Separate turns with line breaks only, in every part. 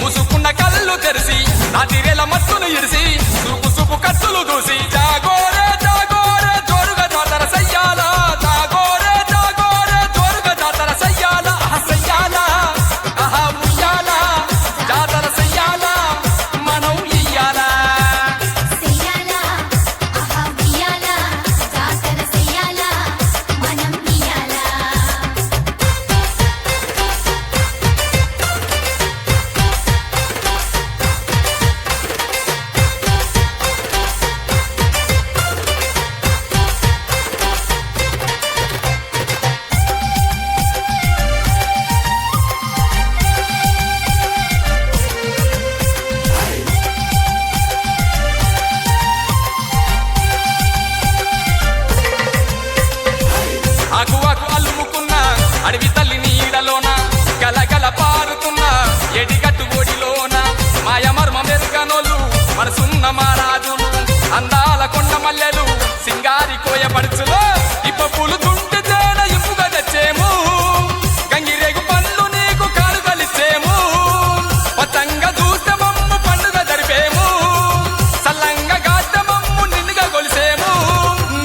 ముసుకున్న కళ్ళు తెరిసి నాటివేల మత్తును ఇరిసి సుపు సుపు కత్తులు దూసి జాగోరే జాగోరే జోరుగా జాతర సయ్యాల జాగోరే జాగోరే జోరుగా జాతర సయ్యాల సయ్యాల ఆహా ఉయ్యాల జాతర సయ్యాల మనం ఇయ్యాల
సయ్యాల ఆహా ఉయ్యాల జాతర సయ్యాల మనం ఇయ్యాల
ఆకువాకు అల్లుముకున్న అడవి తల్లి నీడలోన గలగల పారుతున్న ఎడిగట్టు ఒడిలోన మాయమర్మ మెరుగనోళ్ళు మనసున్న మారాజులు అందాల కొండ మల్లెలు సింగారి కోయ పడుచులో ఇప్ప పూలు తుంటి తేన ఇంపుగా తెచ్చేము గంగిరేగు పండ్లు నీకు కానుకలిచ్చేము పచ్చంగా చూస్తే మమ్ము పండుగ జరిపేము సల్లంగా గాస్తే మమ్ము నిన్నుగా గొలిసేము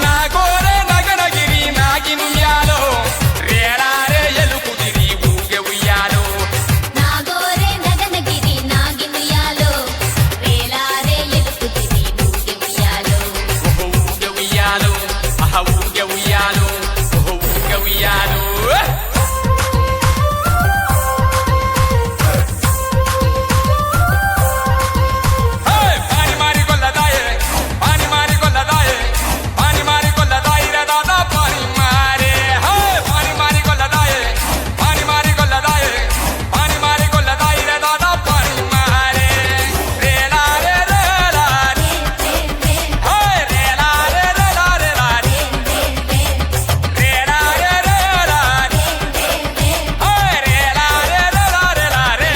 నా గోరే నగనగిరి నాగినుయాలో రేరారే ఎలుకుదిరి ఊగే ఉయ్యాలో
నాగోరే నగనగిరి నాగినుయాలో వేలారే ఎలుకుతిరి ఊగే ఉయ్యాలో
ఊగే ఉయ్యాలో ఆహా ఊగే ఉయ్యాలో ఊగే ఉయ్యాలో పాని మారి కొల్లదాయే పాని మారి కొల్లదాయే పాని మారి కొల్లదాయి రే దాదా పాని మారే పాని మారి కొల్లదాయే పాని మారి కొల్లదాయే పాని మారి కొల్లదాయి రే దాదా పాని మారే రేలారే రేలారే రేలారే రేలారే రేలారే రేలారే రేలారే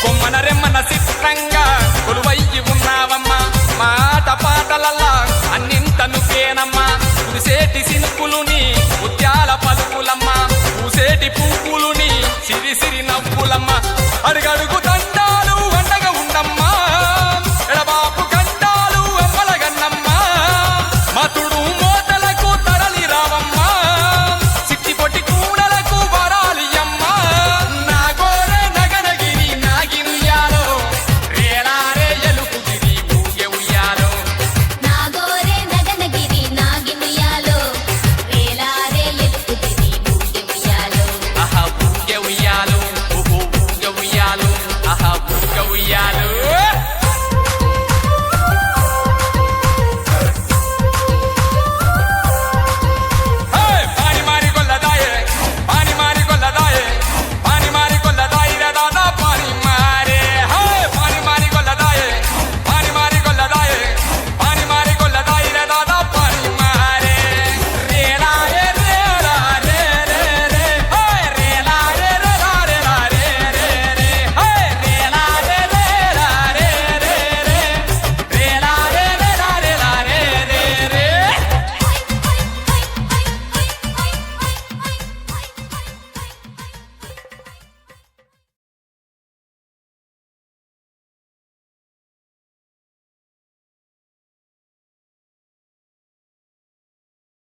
కొమ్మన రెమ్మన చిత్రంగా కొలువయ్యి ఉన్నావమ్మా మాట పాటలల్లా అన్నింత నువ్వేనమ్మా కురిసేటి సినుకులుని ముత్యాల పలుకులమ్మ పూసేటి పువ్వులుని సిరి సిరి నవ్వులమ్మ అడుగడుగు